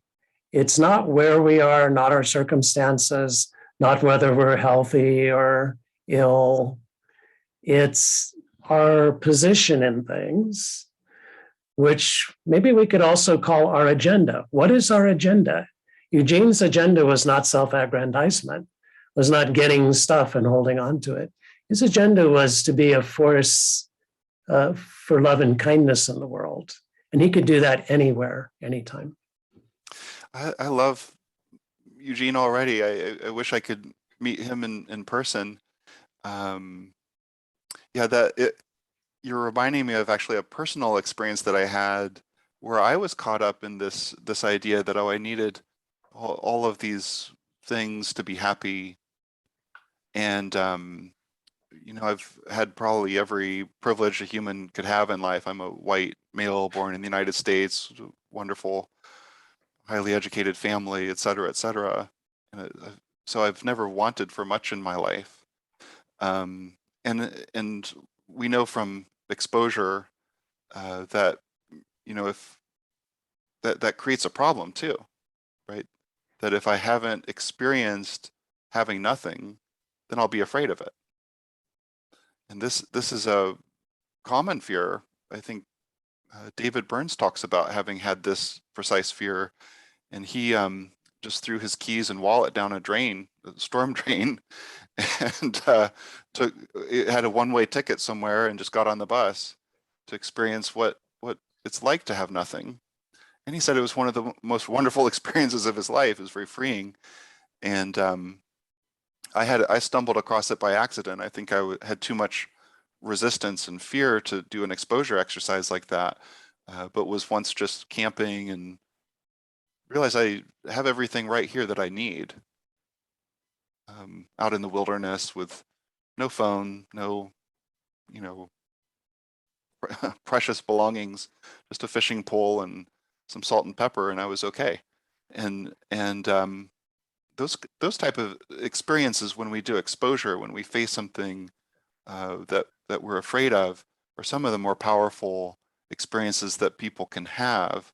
It's not where we are, not our circumstances, not whether we're healthy or ill. It's our position in things, which maybe we could also call our agenda. What is our agenda? Eugene's agenda was not self-aggrandizement, was not getting stuff and holding on to it. His agenda was to be a force for love and kindness in the world. And he could do that anywhere, anytime. I love Eugene already. I wish I could meet him in person. You're reminding me of actually a personal experience that I had where I was caught up in this idea that, I needed all of these things to be happy. And, I've had probably every privilege a human could have in life. I'm a white male born in the United States, wonderful, highly educated family, et cetera, et cetera. So I've never wanted for much in my life. And we know from exposure that, if that creates a problem too, right? That if I haven't experienced having nothing, then I'll be afraid of it. And this is a common fear. I think David Burns talks about having had this precise fear, and he just threw his keys and wallet down a storm drain, and had a one-way ticket somewhere and just got on the bus to experience what it's like to have nothing. And he said it was one of the most wonderful experiences of his life. It was very freeing. And I stumbled across it by accident. I think I had too much resistance and fear to do an exposure exercise like that, but was once just camping and realized I have everything right here that I need, out in the wilderness with no phone, no, precious belongings, just a fishing pole and some salt and pepper, and I was okay. And those type of experiences, when we do exposure, when we face something that we're afraid of, are some of the more powerful experiences that people can have.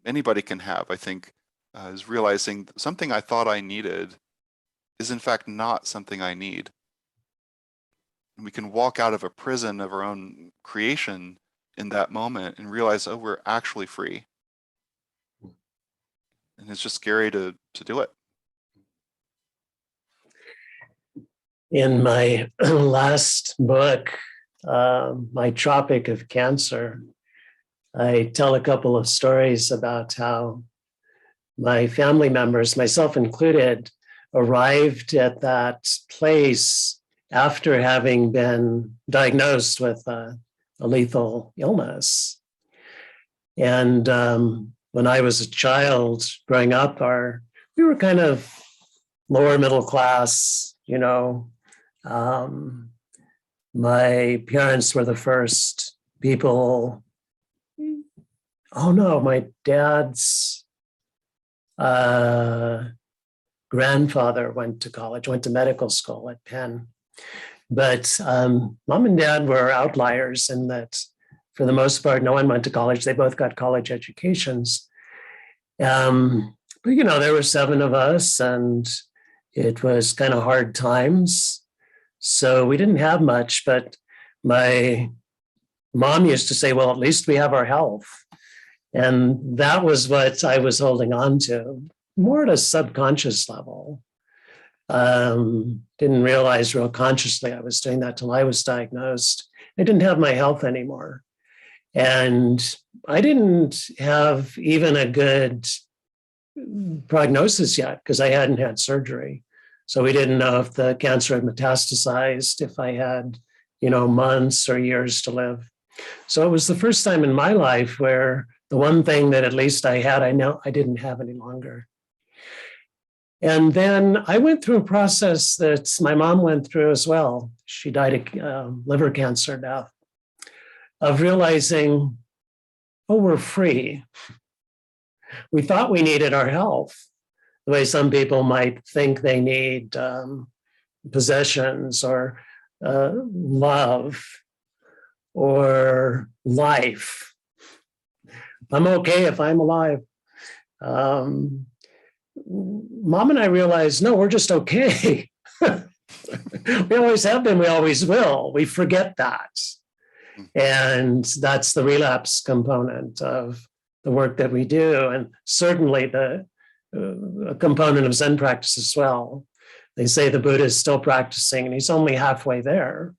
Anybody can have, I think, is realizing something I thought I needed is in fact not something I need. And we can walk out of a prison of our own creation in that moment and realize, oh, we're actually free. And it's just scary to do it. In my last book, My Tropic of Cancer, I tell a couple of stories about how my family members, myself included, arrived at that place after having been diagnosed with a lethal illness. And when I was a child growing up, we were kind of lower middle class, my parents were the first people. Oh no, my dad's grandfather went to college, went to medical school at Penn. But mom and dad were outliers in that for the most part, no one went to college. They both got college educations. But, there were 7 of us, and it was kind of hard times. So we didn't have much, but my mom used to say, well, at least we have our health. And that was what I was holding on to, more at a subconscious level. Didn't realize real consciously I was doing that till I was diagnosed. I didn't have my health anymore. And I didn't have even a good prognosis yet because I hadn't had surgery. So we didn't know if the cancer had metastasized, if I had, months or years to live. So it was the first time in my life where the one thing that at least I had, I know I didn't have any longer. And then I went through a process that my mom went through as well. She died of liver cancer death, of realizing, oh, we're free. We thought we needed our health, the way some people might think they need possessions or love or life. I'm okay if I'm alive. Mom and I realized, no, we're just okay. We always have been, we always will. We forget that. And that's the relapse component of the work that we do. And certainly the component of Zen practice as well. They say the Buddha is still practicing and he's only halfway there.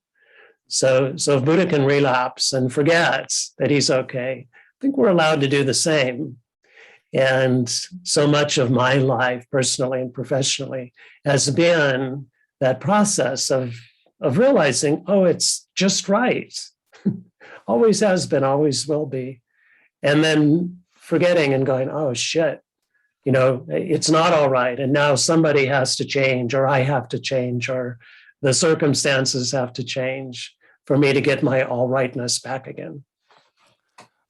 So if Buddha can relapse and forget that he's okay, I think we're allowed to do the same. And so much of my life, personally and professionally, has been that process of realizing, oh, it's just right. Always has been, always will be. And then forgetting and going, oh, shit, it's not all right. And now somebody has to change, or I have to change, or the circumstances have to change for me to get my all rightness back again.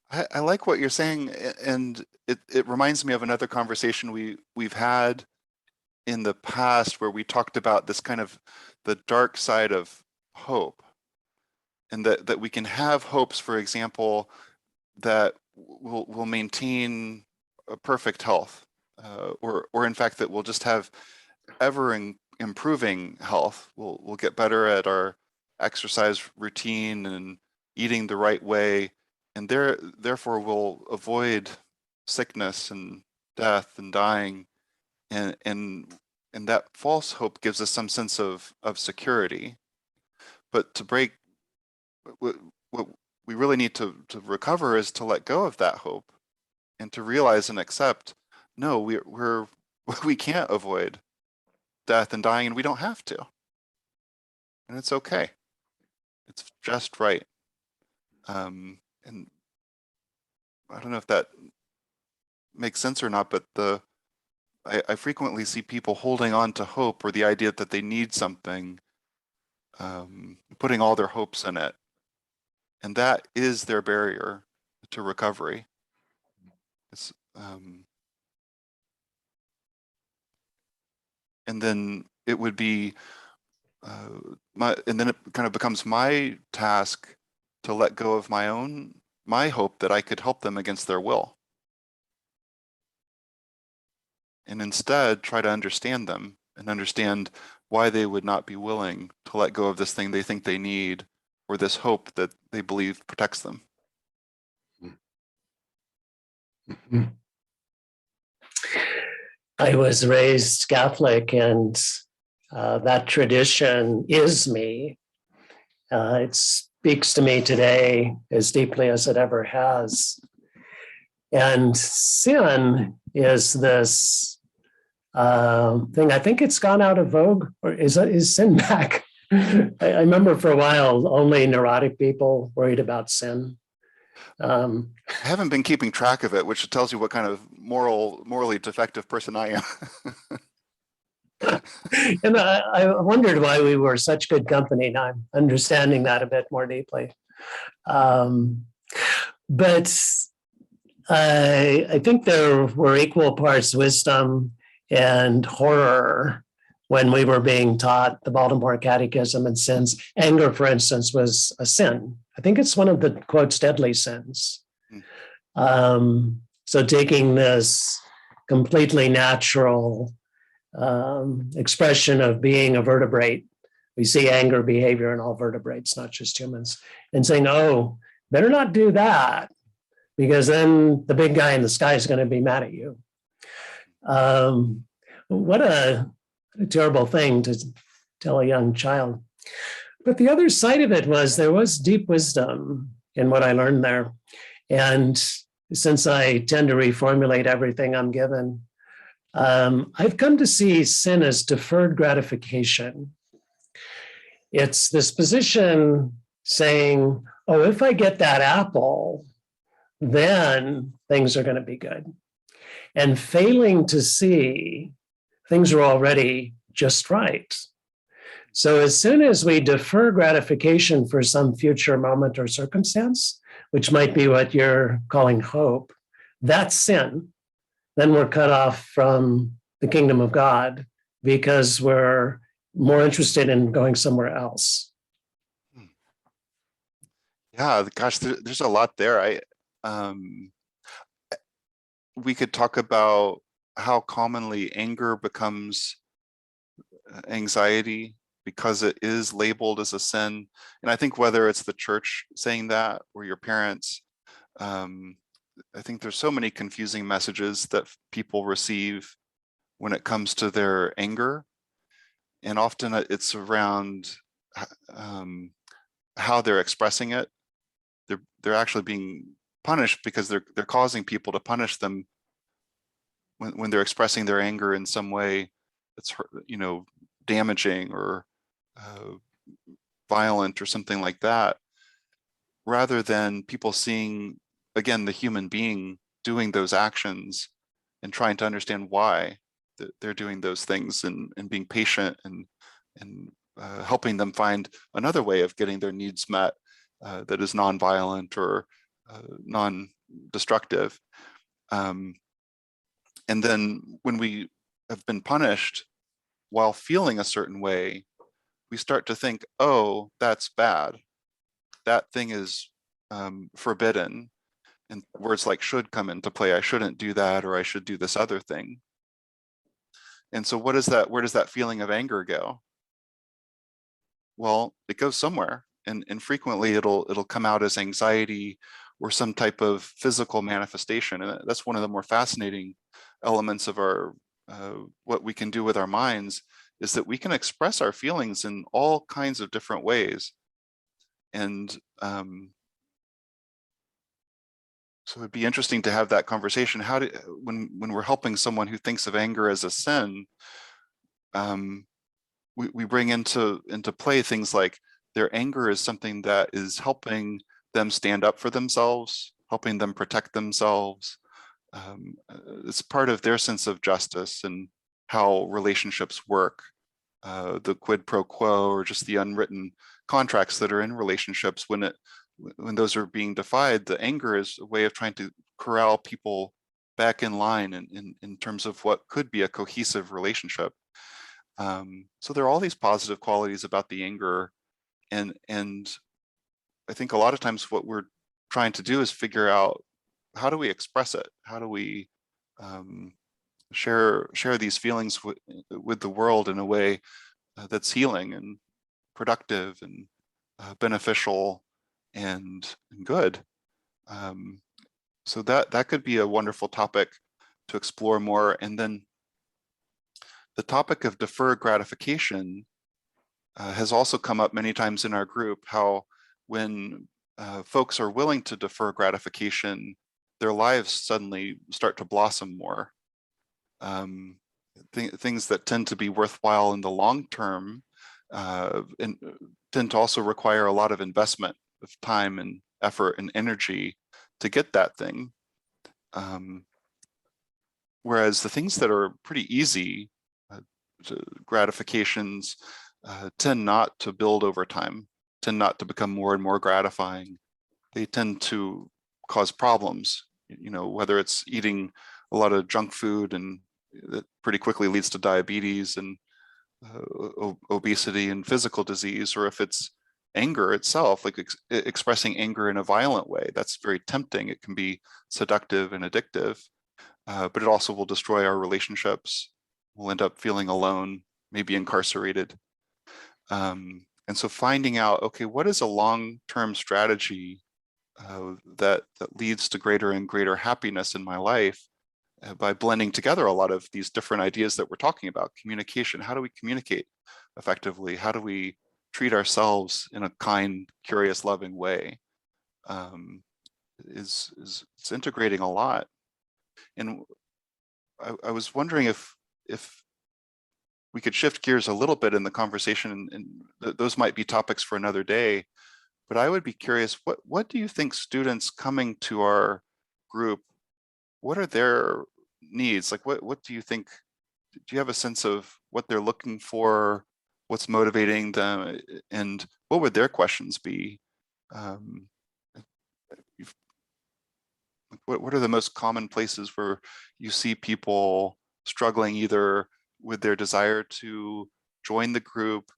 I like what you're saying, and it reminds me of another conversation we've had in the past where we talked about this kind of the dark side of hope, and that we can have hopes, for example, that will maintain a perfect health, or in fact that we'll just have ever improving health. We'll get better at our exercise routine and eating the right way, and therefore we'll avoid sickness and death and dying, and that false hope gives us some sense of security. But to break, what we really need to recover is to let go of that hope and to realize and accept, no, we can't avoid death and dying, and we don't have to, and it's okay. It's just right. And I don't know if that makes sense or not, but I frequently see people holding on to hope, or the idea that they need something, putting all their hopes in it. And that is their barrier to recovery. It's, and then it would be, and then it kind of becomes my task to let go of my hope that I could help them against their will. And instead try to understand them and understand why they would not be willing to let go of this thing they think they need, or this hope that they believe protects them. I was raised Catholic, and that tradition is me. It speaks to me today as deeply as it ever has. And sin is this thing. I think it's gone out of vogue, or is sin back? I remember for a while only neurotic people worried about sin. I haven't been keeping track of it, which tells you what kind of morally defective person I am. And I wondered why we were such good company. Now I'm understanding that a bit more deeply. But I think there were equal parts wisdom and horror when we were being taught the Baltimore Catechism and sins. Anger, for instance, was a sin. I think it's one of the, quotes, deadly sins. So taking this completely natural expression of being a vertebrate, we see anger behavior in all vertebrates, not just humans, and saying, oh, better not do that, because then the big guy in the sky is going to be mad at you. What a terrible thing to tell a young child. But the other side of it was there was deep wisdom in what I learned there. And since I tend to reformulate everything I'm given, I've come to see sin as deferred gratification. It's this position saying, oh, if I get that apple, then things are going to be good. And failing to see things are already just right. So as soon as we defer gratification for some future moment or circumstance, which might be what you're calling hope, that's sin. Then we're cut off from the kingdom of God because we're more interested in going somewhere else. Yeah, gosh, there's a lot there. We could talk about how commonly anger becomes anxiety because it is labeled as a sin. And I think whether it's the church saying that or your parents, I think there's so many confusing messages that people receive when it comes to their anger. And often it's around how they're expressing it. They're actually being punished because they're causing people to punish them when they're expressing their anger in some way that's, damaging or violent or something like that, rather than people seeing, again, the human being doing those actions and trying to understand why they're doing those things, and being patient and helping them find another way of getting their needs met that is non-violent or non-destructive. And then when we have been punished while feeling a certain way, we start to think, oh, that's bad. That thing is forbidden. And words like should come into play. I shouldn't do that, or I should do this other thing. And so where does that feeling of anger go? Well, it goes somewhere. And frequently it'll come out as anxiety or some type of physical manifestation. And that's one of the more fascinating elements of our what we can do with our minds, is that we can express our feelings in all kinds of different ways. And so it'd be interesting to have that conversation. When we're helping someone who thinks of anger as a sin, we bring into play things like their anger is something that is helping them stand up for themselves, helping them protect themselves. It's part of their sense of justice and how relationships work, the quid pro quo, or just the unwritten contracts that are in relationships. When those are being defied, the anger is a way of trying to corral people back in line in terms of what could be a cohesive relationship. So there are all these positive qualities about the anger, and I think a lot of times what we're trying to do is figure out, how do we express it? How do we share these feelings with the world in a way that's healing and productive and beneficial and good? So that could be a wonderful topic to explore more. And then the topic of deferred gratification has also come up many times in our group, how when folks are willing to defer gratification, their lives suddenly start to blossom more. Things that tend to be worthwhile in the long term and tend to also require a lot of investment of time and effort and energy to get that thing. Whereas the things that are pretty easy gratifications tend not to build over time, tend not to become more and more gratifying. They tend to cause problems, whether it's eating a lot of junk food, and that pretty quickly leads to diabetes, and obesity and physical disease, or if it's anger itself, like expressing anger in a violent way. That's very tempting. It can be seductive and addictive, but it also will destroy our relationships. We'll end up feeling alone, maybe incarcerated. And so finding out, okay, what is a long-term strategy that leads to greater and greater happiness in my life by blending together a lot of these different ideas that we're talking about. Communication, how do we communicate effectively? How do we treat ourselves in a kind, curious, loving way? It's integrating a lot. And I was wondering if we could shift gears a little bit in the conversation, and those might be topics for another day. But I would be curious, what do you think students coming to our group, what are their needs? Like, what do you think? Do you have a sense of what they're looking for, what's motivating them, and what would their questions be? What are the most common places where you see people struggling either with their desire to join the group,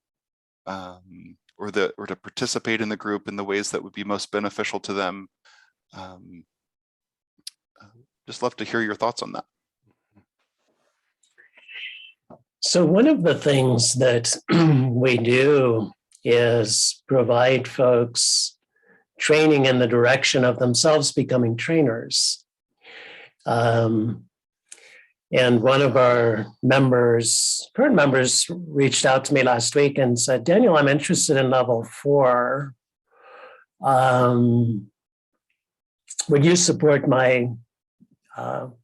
or to participate in the group in the ways that would be most beneficial to them? Just love to hear your thoughts on that. So one of the things that we do is provide folks training in the direction of themselves becoming trainers. And one of our current members, reached out to me last week and said, Daniel, I'm interested in level 4. Would you support my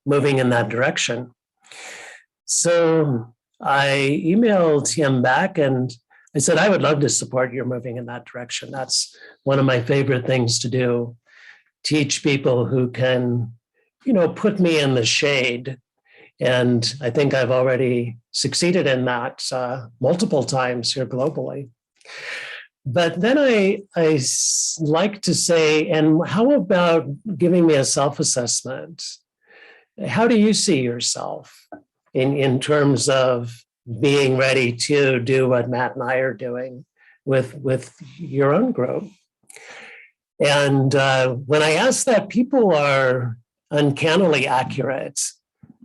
moving in that direction? So I emailed him back and I said, I would love to support your moving in that direction. That's one of my favorite things to do. Teach people who can, put me in the shade. And I think I've already succeeded in that multiple times here globally. But then I like to say, and how about giving me a self-assessment? How do you see yourself in terms of being ready to do what Matt and I are doing with your own group? And when I ask that, people are uncannily accurate.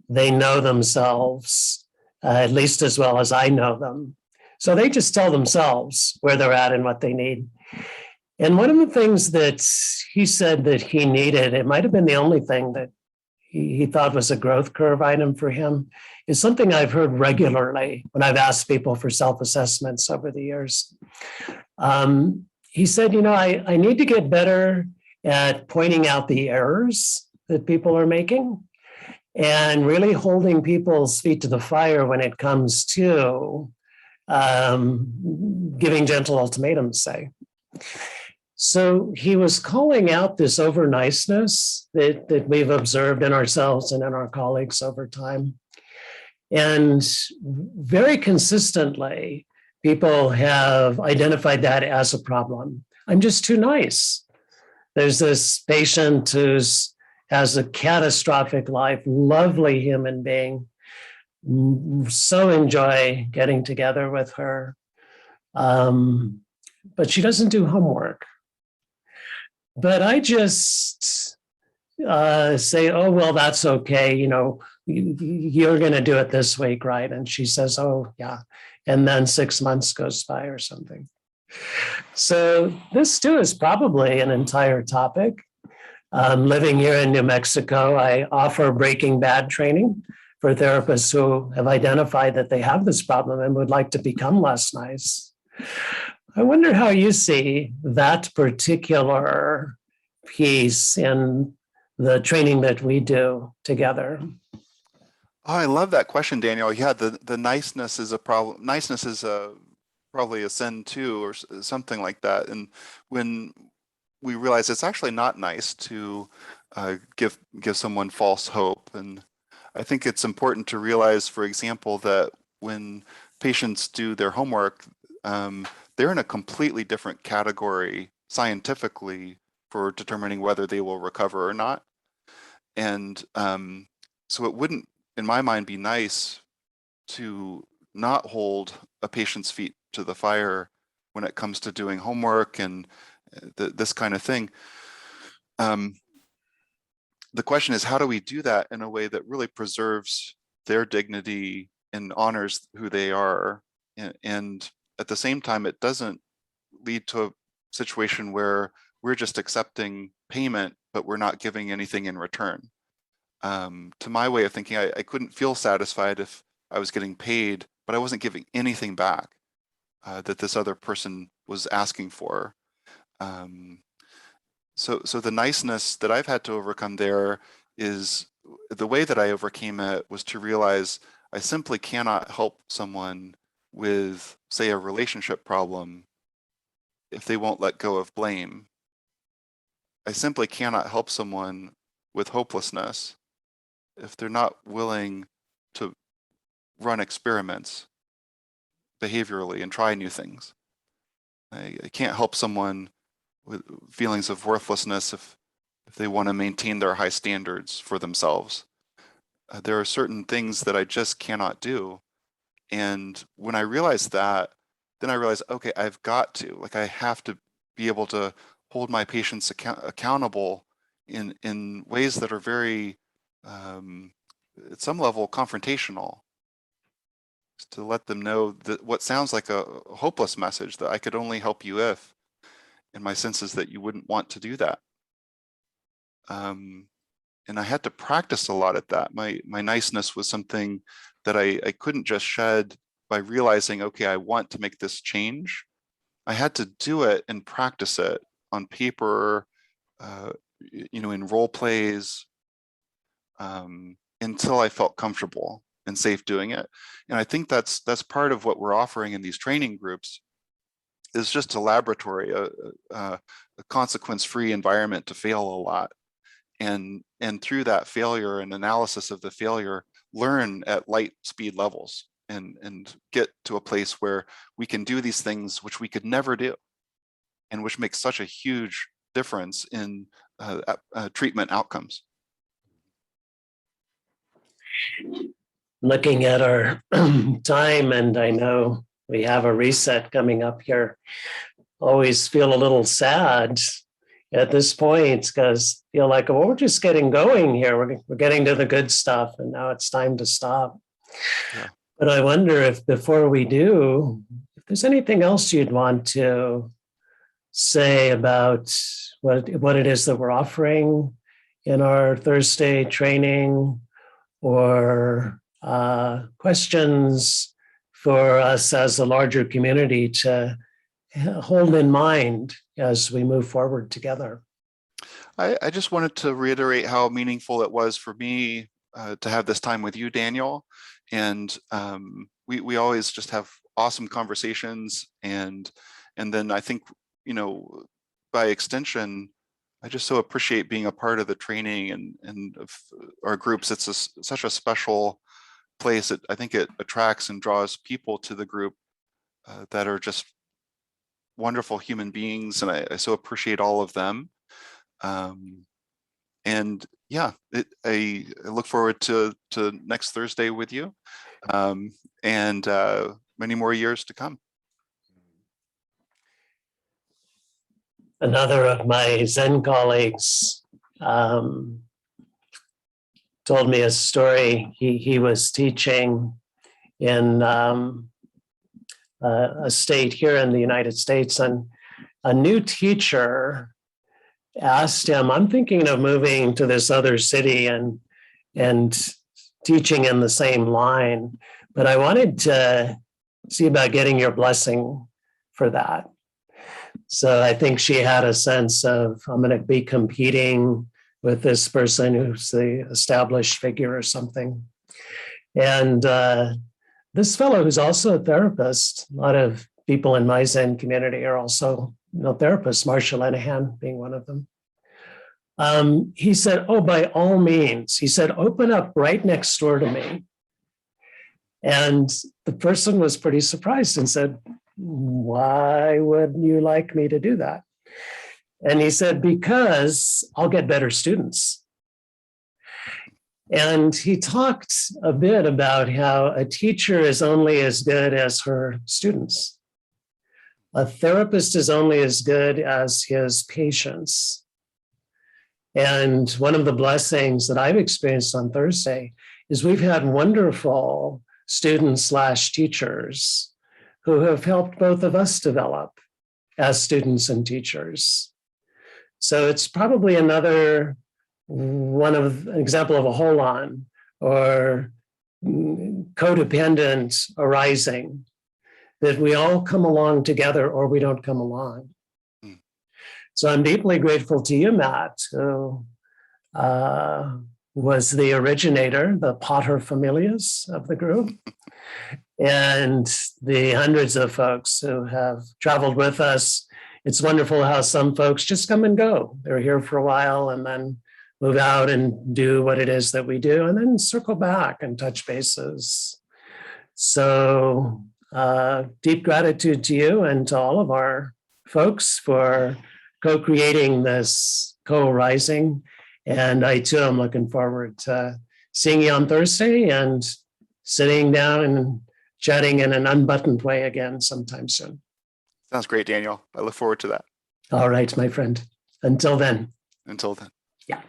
They know themselves at least as well as I know them. So they just tell themselves where they're at and what they need. And one of the things that he said that he needed, it might have been the only thing that he thought was a growth curve item for him, is something I've heard regularly when I've asked people for self-assessments over the years. He said, I need to get better at pointing out the errors that people are making and really holding people's feet to the fire when it comes to giving gentle ultimatums, say. So he was calling out this over niceness that we've observed in ourselves and in our colleagues over time. And very consistently, people have identified that as a problem. I'm just too nice. There's this patient who's has a catastrophic life, lovely human being. So enjoy getting together with her. But she doesn't do homework. But I just say, oh, well, that's okay. You're going to do it this week, right? And she says, oh, yeah. And then 6 months goes by or something. So this too is probably an entire topic. Living here in New Mexico, I offer Breaking Bad training for therapists who have identified that they have this problem and would like to become less nice. I wonder how you see that particular piece in the training that we do together. Oh, I love that question, Daniel. Yeah, the niceness is a problem. Niceness is probably a sin too, or something like that. And when we realize it's actually not nice to give someone false hope. And I think it's important to realize, for example, that when patients do their homework, they're in a completely different category scientifically for determining whether they will recover or not. And so it wouldn't, in my mind, be nice to not hold a patient's feet to the fire when it comes to doing homework and this kind of thing. The question is, how do we do that in a way that really preserves their dignity and honors who they are? And at the same time, it doesn't lead to a situation where we're just accepting payment, but we're not giving anything in return. To my way of thinking, I couldn't feel satisfied if I was getting paid, but I wasn't giving anything back that this other person was asking for. So the niceness that I've had to overcome there is the way that I overcame it was to realize I simply cannot help someone with, say, a relationship problem if they won't let go of blame. I simply cannot help someone with hopelessness if they're not willing to run experiments behaviorally and try new things. I can't help someone with feelings of worthlessness if they want to maintain their high standards for themselves. There are certain things that I just cannot do. And when I realized that, then I realized, okay, I've got to, like, I have to be able to hold my patients accountable in ways that are very, at some level, confrontational, to let them know that what sounds like a hopeless message, that I could only help you if, and my sense is that you wouldn't want to do that. And I had to practice a lot at that. My niceness was something that I couldn't just shed by realizing, okay, I want to make this change. I had to do it and practice it on paper, in role plays, until I felt comfortable and safe doing it. And I think that's part of what we're offering in these training groups, is just a laboratory, a consequence-free environment to fail a lot. And through that failure and analysis of the failure, learn at light speed levels and get to a place where we can do these things which we could never do, and which makes such a huge difference in treatment outcomes. Looking at our time, and I know we have a reset coming up here, always feel a little sad at this point, because feel like, well, we're just getting going here. We're getting to the good stuff, and now it's time to stop. Yeah. But I wonder if before we do, if there's anything else you'd want to say about what it is that we're offering in our Thursday training, or questions for us as a larger community to hold in mind as we move forward together. I just wanted to reiterate how meaningful it was for me to have this time with you, Daniel. And we always just have awesome conversations. And then I think, by extension, I just so appreciate being a part of the training and of our groups. It's such a special place. I think it attracts and draws people to the group that are just wonderful human beings, and I so appreciate all of them. And yeah, I look forward to next Thursday with you, and many more years to come. Another of my Zen colleagues told me a story. He was teaching in a state here in the United States, and a new teacher asked him, I'm thinking of moving to this other city and teaching in the same line, but I wanted to see about getting your blessing for that. So I think she had a sense of, I'm going to be competing with this person who's the established figure or something. And this fellow, who's also a therapist, a lot of people in my Zen community are also therapists, Marsha Lenehan being one of them. He said, oh, by all means, he said, open up right next door to me. And the person was pretty surprised and said, why would you like me to do that? And he said, because I'll get better students. And he talked a bit about how a teacher is only as good as her students. A therapist is only as good as his patients. And one of the blessings that I've experienced on Thursday is we've had wonderful students/teachers who have helped both of us develop as students and teachers. So it's probably another an example of a hold-on or codependent arising, that we all come along together or we don't come along. So I'm deeply grateful to you, Matt, who was the originator, the pater familias of the group, and the hundreds of folks who have traveled with us. It's wonderful how some folks just come and go. They're here for a while and then move out and do what it is that we do, and then circle back and touch bases. So deep gratitude to you and to all of our folks for co-creating this co-rising. And I too am looking forward to seeing you on Thursday and sitting down and chatting in an unbuttoned way again sometime soon. Sounds great, Daniel. I look forward to that. All right, my friend. Until then. Until then. Yeah.